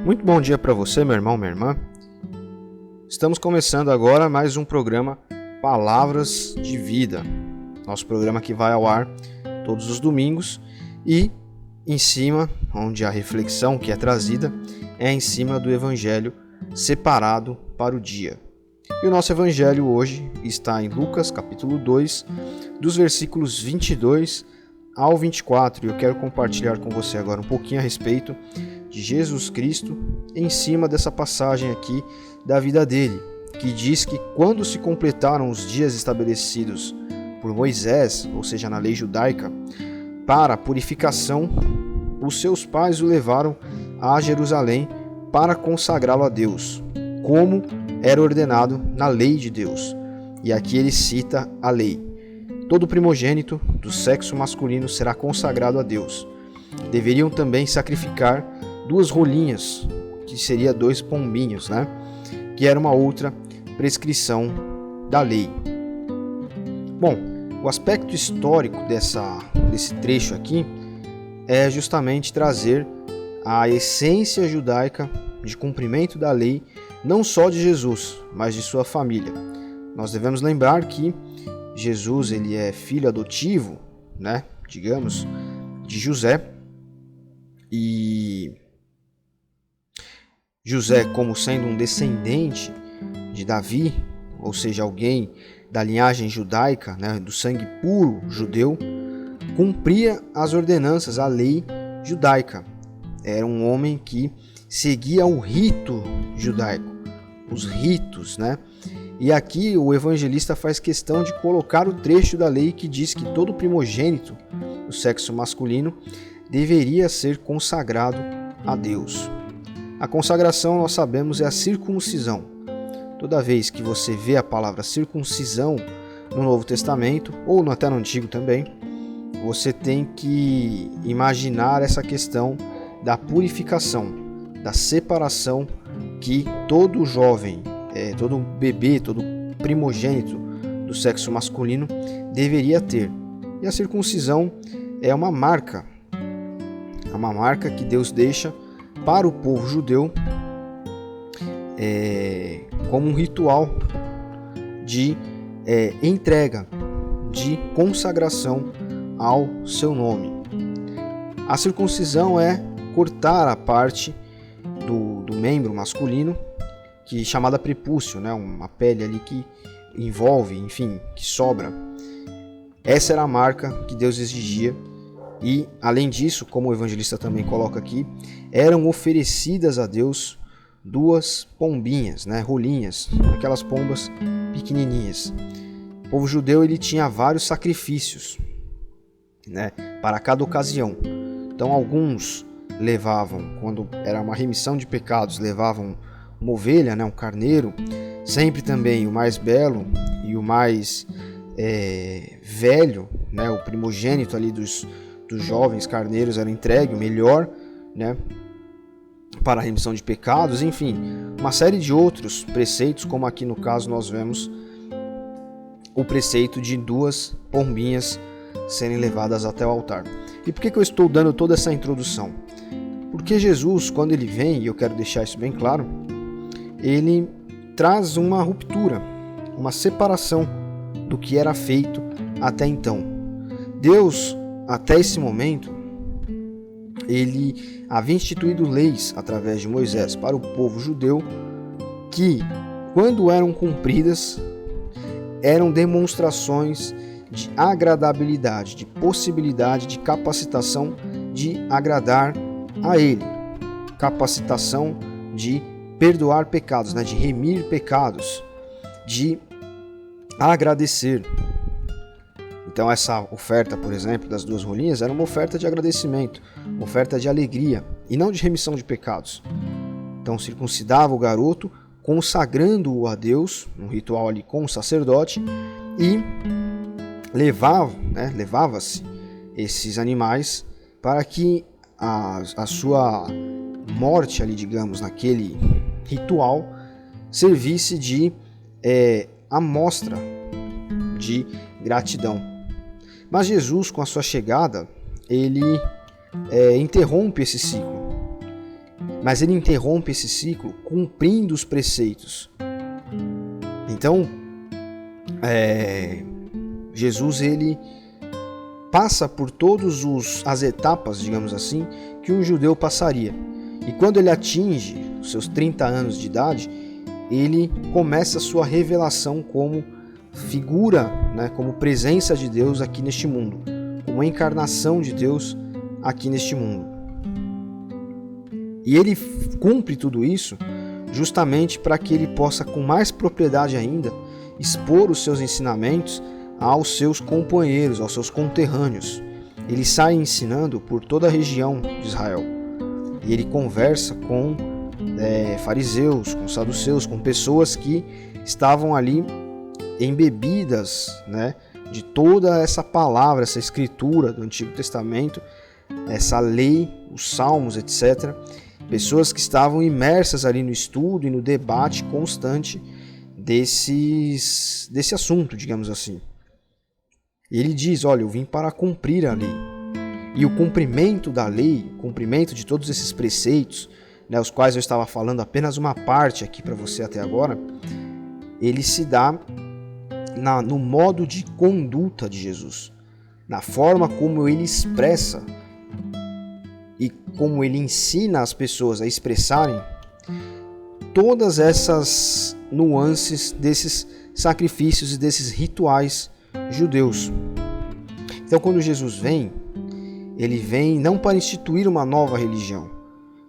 Muito bom dia para você, meu irmão, minha irmã. Estamos começando agora mais um programa Palavras de Vida. Nosso programa que vai ao ar todos os domingos e em cima, onde a reflexão que é trazida é em cima do Evangelho separado para o dia. E o nosso Evangelho hoje está em Lucas, capítulo 2, dos versículos 22 ao 24. E eu quero compartilhar com você agora um pouquinho a respeito de Jesus Cristo em cima dessa passagem aqui da vida dele, que diz que quando se completaram os dias estabelecidos por Moisés, ou seja, na lei judaica, para a purificação, os seus pais o levaram a Jerusalém para consagrá-lo a Deus, como era ordenado na lei de Deus. E aqui ele cita a lei. Todo primogênito do sexo masculino será consagrado a Deus. Deveriam também sacrificar 2 rolinhas, que seria 2 pombinhos, que era uma outra prescrição da lei. Bom, o aspecto histórico desse trecho aqui é justamente trazer a essência judaica de cumprimento da lei, não só de Jesus, mas de sua família. Nós devemos lembrar que Jesus ele é filho adotivo, digamos, de José, e José, como sendo um descendente de Davi, ou seja, alguém da linhagem judaica, do sangue puro judeu, cumpria as ordenanças, a lei judaica. Era um homem que seguia o rito judaico, os ritos, E aqui o evangelista faz questão de colocar o trecho da lei que diz que todo primogênito do sexo masculino deveria ser consagrado a Deus. A consagração, nós sabemos, é a circuncisão. Toda vez que você vê a palavra circuncisão no Novo Testamento, ou até no Antigo também, você tem que imaginar essa questão da purificação, da separação que todo jovem, todo bebê, todo primogênito do sexo masculino deveria ter. E a circuncisão é uma marca que Deus deixa para o povo judeu como um ritual de entrega, de consagração ao seu nome. A circuncisão é cortar a parte do membro masculino, que é chamada prepúcio, uma pele ali que envolve, que sobra. Essa era a marca que Deus exigia. E, além disso, como o evangelista também coloca aqui, eram oferecidas a Deus 2 pombinhas, rolinhas, aquelas pombas pequenininhas. O povo judeu ele tinha vários sacrifícios, para cada ocasião. Então, alguns levavam, quando era uma remissão de pecados, levavam uma ovelha, um carneiro, sempre também o mais belo e o mais velho, o primogênito ali dos jovens carneiros era entregue, o melhor, para a remissão de pecados, uma série de outros preceitos, como aqui no caso nós vemos o preceito de 2 pombinhas serem levadas até o altar. E por que eu estou dando toda essa introdução? Porque Jesus, quando ele vem, e eu quero deixar isso bem claro, ele traz uma ruptura, uma separação do que era feito até então. Deus, até esse momento, ele havia instituído leis através de Moisés para o povo judeu que, quando eram cumpridas, eram demonstrações de agradabilidade, de possibilidade, de capacitação de agradar a ele, capacitação de perdoar pecados, de remir pecados, de agradecer. Então essa oferta, por exemplo, das 2 rolinhas era uma oferta de agradecimento, uma oferta de alegria e não de remissão de pecados. Então circuncidava o garoto, consagrando-o a Deus, um ritual ali com o sacerdote, e levava-se esses animais para que a sua morte ali, digamos, naquele ritual, servisse de amostra de gratidão. Mas Jesus, com a sua chegada, ele interrompe esse ciclo. mas ele interrompe esse ciclo cumprindo os preceitos. Então, Jesus ele passa por todas as etapas, digamos assim, que um judeu passaria. E quando ele atinge os seus 30 anos de idade, ele começa a sua revelação como figura, né, como presença de Deus aqui neste mundo, como a encarnação de Deus aqui neste mundo. E ele cumpre tudo isso justamente para que ele possa, com mais propriedade ainda, expor os seus ensinamentos aos seus companheiros, aos seus conterrâneos. Ele sai ensinando por toda a região de Israel. E ele conversa com fariseus, com saduceus, com pessoas que estavam ali embebidas, né, de toda essa palavra, essa escritura do Antigo Testamento, essa lei, os salmos, etc. Pessoas que estavam imersas ali no estudo e no debate constante desse assunto, digamos assim. E ele diz, olha, eu vim para cumprir a lei. E o cumprimento da lei, o cumprimento de todos esses preceitos, né, os quais eu estava falando apenas uma parte aqui para você até agora, ele se dá no modo de conduta de Jesus, na forma como ele expressa e como ele ensina as pessoas a expressarem todas essas nuances desses sacrifícios e desses rituais judeus. Então, quando Jesus vem, ele vem não para instituir uma nova religião,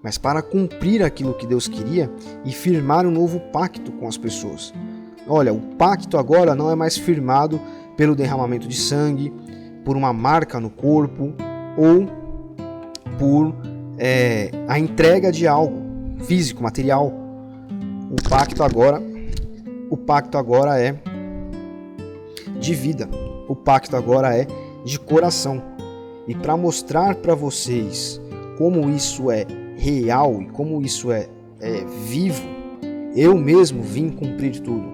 mas para cumprir aquilo que Deus queria e firmar um novo pacto com as pessoas. Olha, o pacto agora não é mais firmado pelo derramamento de sangue, por uma marca no corpo ou por a entrega de algo físico, material. O pacto agora é de vida. O pacto agora é de coração. E para mostrar para vocês como isso é real e como isso é vivo, eu mesmo vim cumprir tudo.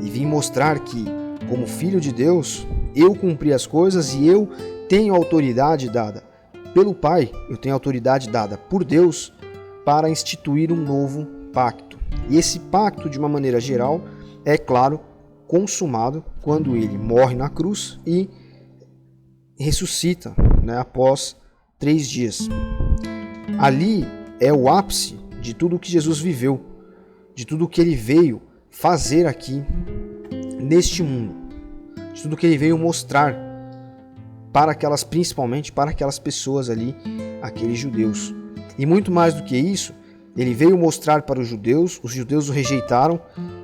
E vim mostrar que, como filho de Deus, eu cumpri as coisas e eu tenho autoridade dada pelo Pai, eu tenho autoridade dada por Deus para instituir um novo pacto. E esse pacto, de uma maneira geral, é claro, consumado quando ele morre na cruz e ressuscita, né, após 3 dias. Ali é o ápice de tudo o que Jesus viveu, de tudo o que ele veio fazer aqui neste mundo, de tudo que ele veio mostrar principalmente para aquelas pessoas ali, aqueles judeus. E muito mais do que isso, ele veio mostrar para os judeus o rejeitaram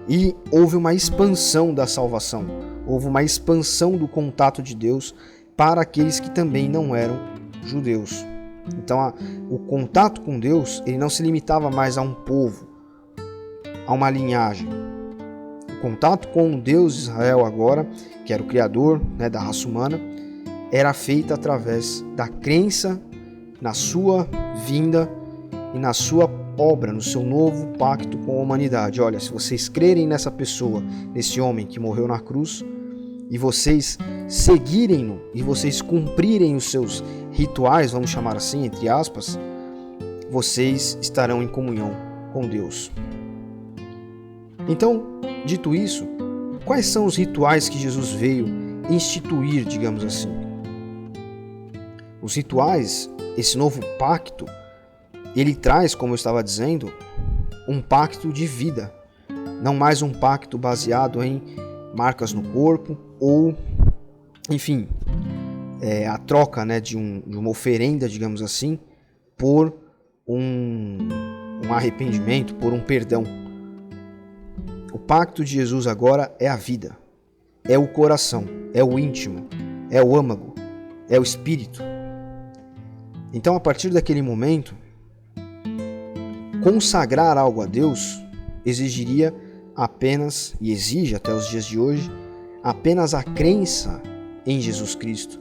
e houve uma expansão da salvação, houve uma expansão do contato de Deus para aqueles que também não eram judeus. Então o contato com Deus ele não se limitava mais a um povo, a uma linhagem. O contato com o Deus de Israel agora, que era o Criador, né, da raça humana, era feito através da crença na sua vinda e na sua obra, no seu novo pacto com a humanidade. Olha, se vocês crerem nessa pessoa, nesse homem que morreu na cruz, e vocês seguirem-no, e vocês cumprirem os seus rituais, vamos chamar assim, entre aspas, vocês estarão em comunhão com Deus. Então, dito isso, quais são os rituais que Jesus veio instituir, digamos assim? Os rituais, esse novo pacto, ele traz, como eu estava dizendo, um pacto de vida, não mais um pacto baseado em marcas no corpo ou, enfim, a troca, né, de uma oferenda, digamos assim, por um arrependimento, por um perdão. O pacto de Jesus agora é a vida, é o coração, é o íntimo, é o âmago, é o espírito. Então, a partir daquele momento, consagrar algo a Deus exigiria apenas, e exige até os dias de hoje, apenas a crença em Jesus Cristo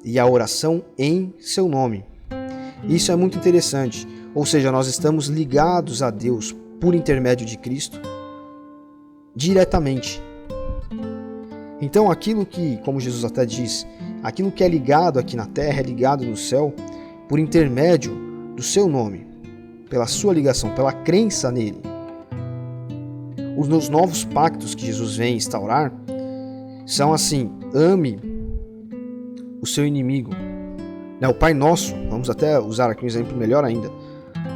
e a oração em seu nome. Isso é muito interessante, ou seja, nós estamos ligados a Deus por intermédio de Cristo diretamente. Então aquilo que, como Jesus até diz, aquilo que é ligado aqui na terra é ligado no céu por intermédio do seu nome. pela sua ligação, pela crença nele. Os novos pactos que Jesus vem instaurar são assim: ame o seu inimigo. O Pai Nosso, vamos até usar aqui um exemplo melhor ainda.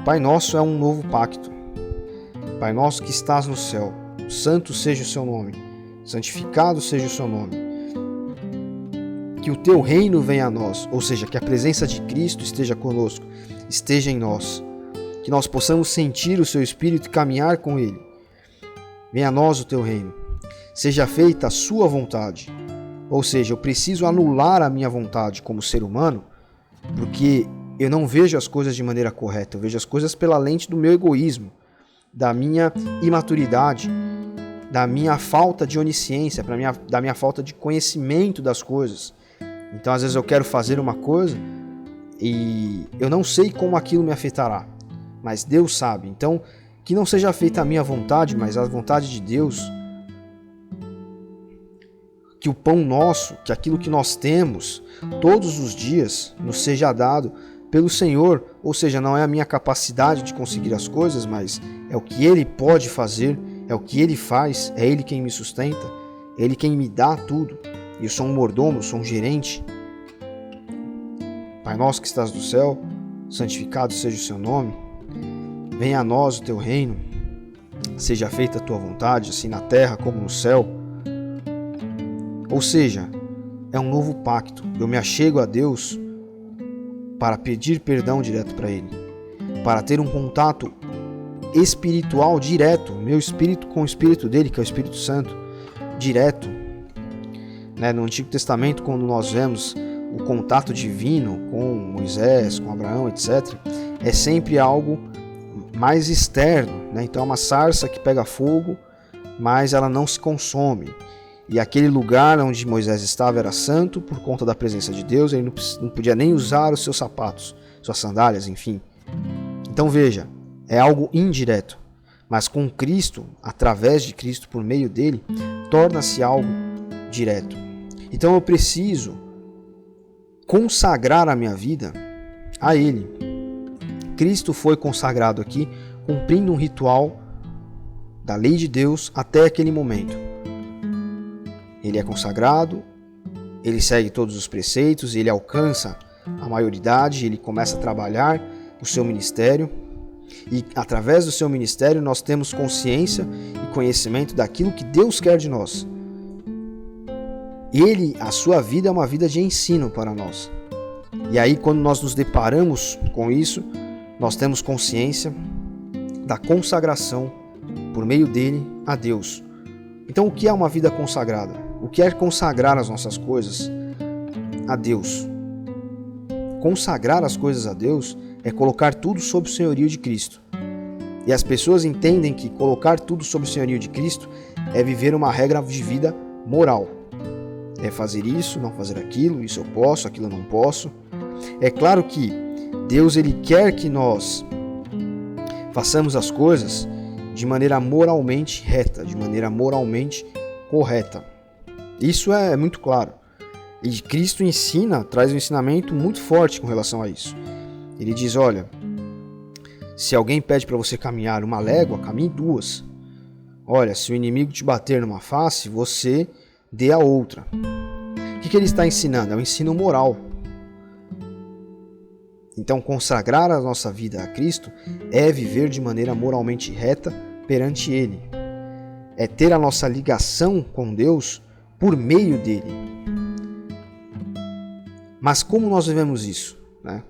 O Pai Nosso é um novo pacto. Pai Nosso que estás no céu, santo seja o seu nome, santificado seja o seu nome. Que o teu reino venha a nós, ou seja, que a presença de Cristo esteja conosco, esteja em nós. Que nós possamos sentir o seu Espírito e caminhar com ele. Venha a nós o teu reino. Seja feita a sua vontade. Ou seja, eu preciso anular a minha vontade como ser humano, porque eu não vejo as coisas de maneira correta. Eu vejo as coisas pela lente do meu egoísmo, da minha imaturidade, da minha falta de onisciência, da minha falta de conhecimento das coisas. Então, às vezes eu quero fazer uma coisa e eu não sei como aquilo me afetará, mas Deus sabe. Então, que não seja feita a minha vontade, mas a vontade de Deus. Que o pão nosso, que aquilo que nós temos todos os dias nos seja dado pelo Senhor, ou seja, não é a minha capacidade de conseguir as coisas, mas é o que Ele pode fazer, é o que Ele faz, é Ele quem me sustenta, é Ele quem me dá tudo. E eu sou um mordomo, eu sou um gerente. Pai nosso que estás no céu, santificado seja o seu nome. Venha a nós o teu reino, seja feita a tua vontade, assim na terra como no céu. Ou seja, é um novo pacto. Eu me achego a Deus para pedir perdão direto para Ele, para ter um contato espiritual direto, meu espírito com o espírito dele, que é o Espírito Santo, direto. No Antigo Testamento, quando nós vemos o contato divino com Moisés, com Abraão, etc., é sempre algo mais externo. Então é uma sarça que pega fogo, mas ela não se consome. E aquele lugar onde Moisés estava era santo por conta da presença de Deus, ele não podia nem usar os seus sapatos, suas sandálias, enfim. Então veja, é algo indireto, mas com Cristo, através de Cristo, por meio dele, torna-se algo direto. Então eu preciso consagrar a minha vida a Ele. Cristo foi consagrado aqui, cumprindo um ritual da lei de Deus até aquele momento. Ele é consagrado, ele segue todos os preceitos, ele alcança a maioridade, ele começa a trabalhar o seu ministério e através do seu ministério nós temos consciência e conhecimento daquilo que Deus quer de nós. A sua vida é uma vida de ensino para nós. E aí quando nós nos deparamos com isso, nós temos consciência da consagração por meio dele a Deus. Então o que é uma vida consagrada? O que é consagrar as nossas coisas a Deus? Consagrar as coisas a Deus é colocar tudo sob o senhorio de Cristo. E as pessoas entendem que colocar tudo sob o senhorio de Cristo é viver uma regra de vida moral. É fazer isso, não fazer aquilo, isso eu posso, aquilo eu não posso. É claro que Deus ele quer que nós façamos as coisas de maneira moralmente reta, de maneira moralmente correta. Isso é muito claro. E Cristo traz um ensinamento muito forte com relação a isso. Ele diz, olha, se alguém pede para você caminhar uma légua, caminhe 2. Olha, se o inimigo te bater numa face, você dê a outra. O que ele está ensinando? É um ensino moral. Então, consagrar a nossa vida a Cristo é viver de maneira moralmente reta perante Ele. É ter a nossa ligação com Deus por meio dele. Mas como nós vivemos isso?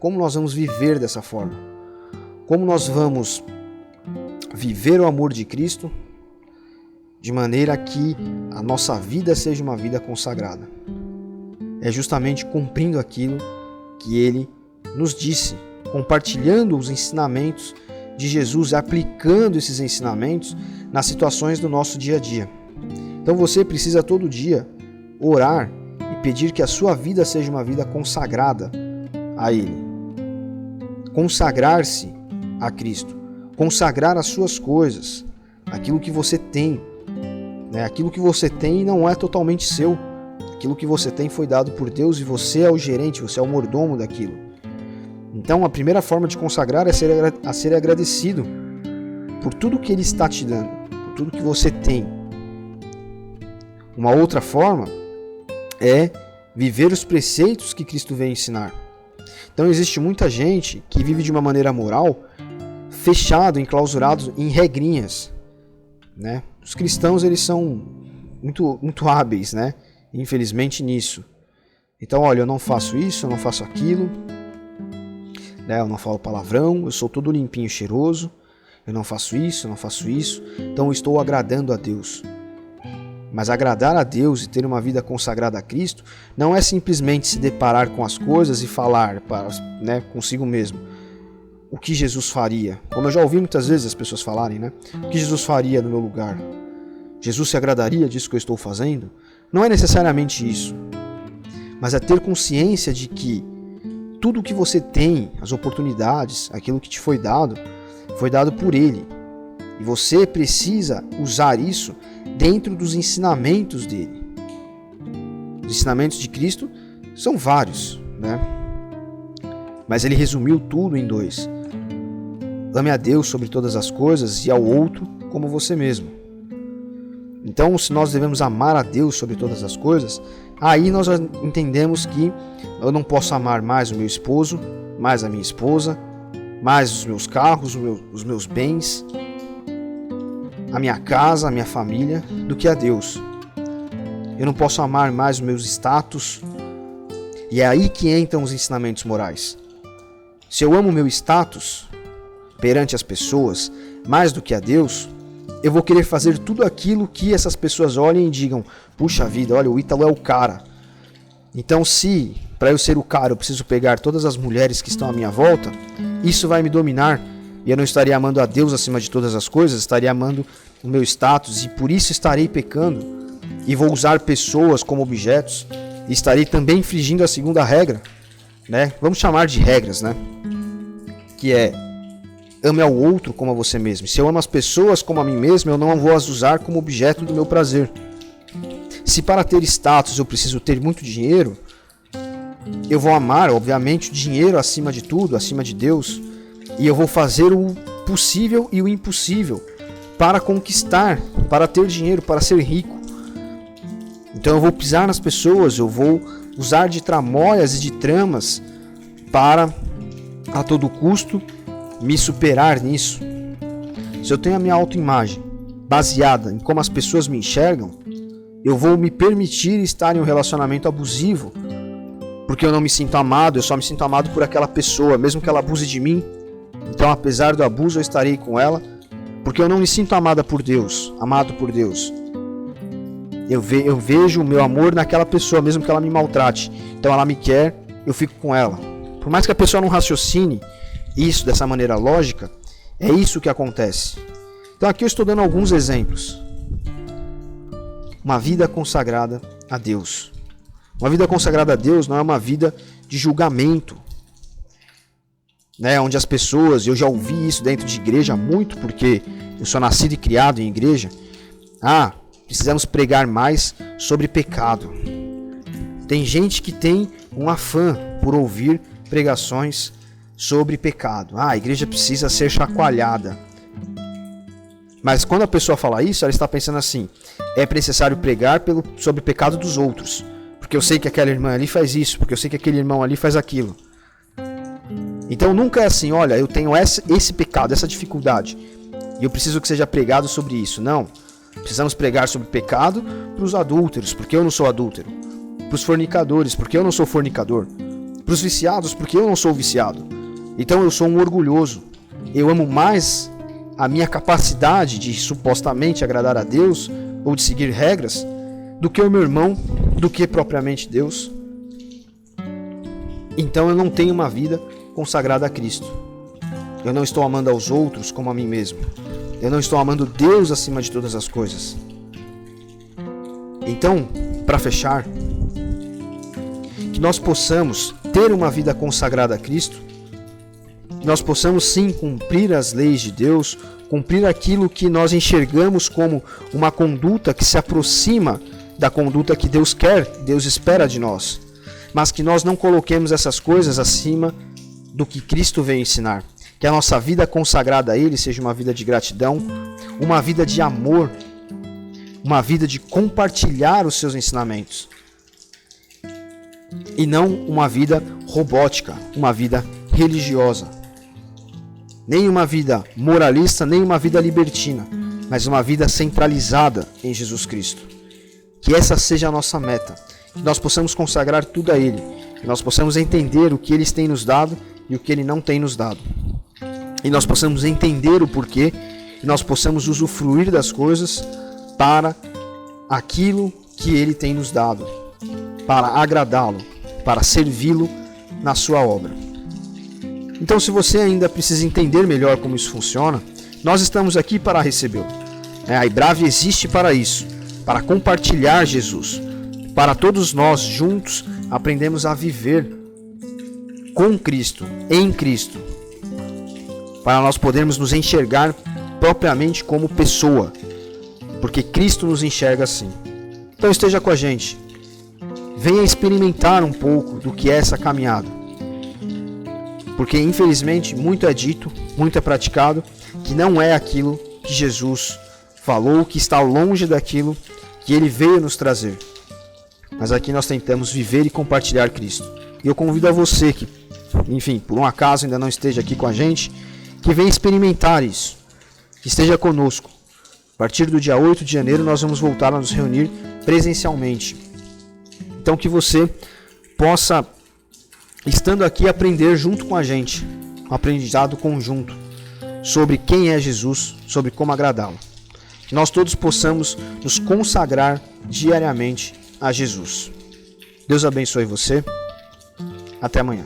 Como nós vamos viver dessa forma? Como nós vamos viver o amor de Cristo de maneira que a nossa vida seja uma vida consagrada? É justamente cumprindo aquilo que Ele nos disse, compartilhando os ensinamentos de Jesus, aplicando esses ensinamentos nas situações do nosso dia a dia. Então você precisa todo dia orar e pedir que a sua vida seja uma vida consagrada a Ele. Consagrar-se a Cristo. Consagrar as suas coisas, aquilo que você tem. Aquilo que você tem não é totalmente seu. Aquilo que você tem foi dado por Deus e você é o gerente, você é o mordomo daquilo. Então, a primeira forma de consagrar é ser agradecido por tudo que Ele está te dando, por tudo que você tem. Uma outra forma é viver os preceitos que Cristo veio ensinar. Então, existe muita gente que vive de uma maneira moral, fechado, enclausurado em regrinhas, né? Os cristãos, eles são muito hábeis, né? Infelizmente, nisso. Então, olha, eu não faço isso, eu não faço aquilo, né? Eu não falo palavrão, eu sou todo limpinho, cheiroso, eu não faço isso, eu não faço isso, então eu estou agradando a Deus. Mas agradar a Deus e ter uma vida consagrada a Cristo não é simplesmente se deparar com as coisas e falar né, consigo mesmo o que Jesus faria. Como eu já ouvi muitas vezes as pessoas falarem, né? O que Jesus faria no meu lugar? Jesus se agradaria disso que eu estou fazendo? Não é necessariamente isso. Mas é ter consciência de que tudo que você tem, as oportunidades, aquilo que te foi dado por Ele. E você precisa usar isso dentro dos ensinamentos dele. Os ensinamentos de Cristo são vários, né? Mas ele resumiu tudo em 2. Ame a Deus sobre todas as coisas e ao outro como você mesmo. Então, se nós devemos amar a Deus sobre todas as coisas, aí nós entendemos que eu não posso amar mais o meu esposo, mais a minha esposa, mais os meus carros, os meus bens, a minha casa, a minha família, do que a Deus. Eu não posso amar mais os meus status. E é aí que entram os ensinamentos morais. Se eu amo o meu status perante as pessoas mais do que a Deus, eu vou querer fazer tudo aquilo que essas pessoas olhem e digam: puxa vida, olha, o Ítalo é o cara. Então, se para eu ser o cara eu preciso pegar todas as mulheres que estão à minha volta, isso vai me dominar. E eu não estaria amando a Deus acima de todas as coisas, estaria amando o meu status, e por isso estarei pecando. E vou usar pessoas como objetos, e estarei também infringindo a segunda regra, né? Vamos chamar de regras, né? Que é: ame ao outro como a você mesmo. Se eu amo as pessoas como a mim mesmo, eu não vou as usar como objeto do meu prazer. Se para ter status eu preciso ter muito dinheiro, eu vou amar, obviamente, o dinheiro acima de tudo, acima de Deus. E eu vou fazer o possível e o impossível para conquistar, para ter dinheiro, para ser rico. Então eu vou pisar nas pessoas, eu vou usar de tramóias e de tramas para, a todo custo, me superar nisso. Se eu tenho a minha autoimagem baseada em como as pessoas me enxergam, eu vou me permitir estar em um relacionamento abusivo, porque eu não me sinto amado, eu só me sinto amado por aquela pessoa, mesmo que ela abuse de mim. Então, apesar do abuso, eu estarei com ela, porque eu não me sinto amado por Deus. Eu vejo o meu amor naquela pessoa, mesmo que ela me maltrate. Então ela me quer, eu fico com ela. Por mais que a pessoa não raciocine isso dessa maneira lógica, é isso que acontece. Então aqui eu estou dando alguns exemplos. Uma vida consagrada a Deus. Uma vida consagrada a Deus não é uma vida de julgamento, né, onde as pessoas, eu já ouvi isso dentro de igreja muito, porque eu sou nascido e criado em igreja. Precisamos pregar mais sobre pecado. Tem gente que tem um afã por ouvir pregações sobre pecado. A igreja precisa ser chacoalhada. Mas quando a pessoa fala isso, ela está pensando assim: é necessário pregar sobre o pecado dos outros, porque eu sei que aquela irmã ali faz isso, porque eu sei que aquele irmão ali faz aquilo. Então nunca é assim: olha, eu tenho esse pecado, essa dificuldade, e eu preciso que seja pregado sobre isso. Não. Precisamos pregar sobre pecado para os adúlteros, porque eu não sou adúltero. Para os fornicadores, porque eu não sou fornicador. Para os viciados, porque eu não sou viciado. Então eu sou um orgulhoso. Eu amo mais a minha capacidade de supostamente agradar a Deus ou de seguir regras do que o meu irmão, do que propriamente Deus. Então eu não tenho uma vida consagrada a Cristo. Eu não estou amando aos outros como a mim mesmo. Eu não estou amando Deus acima de todas as coisas. Então, para fechar, que nós possamos ter uma vida consagrada a Cristo, que nós possamos sim cumprir as leis de Deus, cumprir aquilo que nós enxergamos como uma conduta que se aproxima da conduta que Deus quer, Deus espera de nós, mas que nós não coloquemos essas coisas acima do que Cristo veio ensinar. Que a nossa vida consagrada a Ele seja uma vida de gratidão, uma vida de amor, uma vida de compartilhar os seus ensinamentos. E não uma vida robótica, uma vida religiosa. Nem uma vida moralista, nem uma vida libertina, mas uma vida centralizada em Jesus Cristo. Que essa seja a nossa meta. Que nós possamos consagrar tudo a Ele. Que nós possamos entender o que Ele tem nos dado e o que Ele não tem nos dado. E nós possamos entender o porquê. E nós possamos usufruir das coisas para aquilo que Ele tem nos dado. Para agradá-lo. Para servi-lo na sua obra. Então, se você ainda precisa entender melhor como isso funciona, nós estamos aqui para recebê-lo. A Ibrave existe para isso, para compartilhar Jesus, para todos nós juntos aprendemos a viver com Cristo, em Cristo, para nós podermos nos enxergar propriamente como pessoa, porque Cristo nos enxerga assim. Então esteja com a gente, venha experimentar um pouco do que é essa caminhada. Porque, infelizmente, muito é dito, muito é praticado, que não é aquilo que Jesus falou, que está longe daquilo que Ele veio nos trazer. Mas aqui nós tentamos viver e compartilhar Cristo. E eu convido a você que, enfim, por um acaso ainda não esteja aqui com a gente, que venha experimentar isso, que esteja conosco. A partir do dia 8 de janeiro nós vamos voltar a nos reunir presencialmente. Então que você possa, estando aqui, aprender junto com a gente, um aprendizado conjunto sobre quem é Jesus, sobre como agradá-lo. Que nós todos possamos nos consagrar diariamente a Jesus. Deus abençoe você. Até amanhã.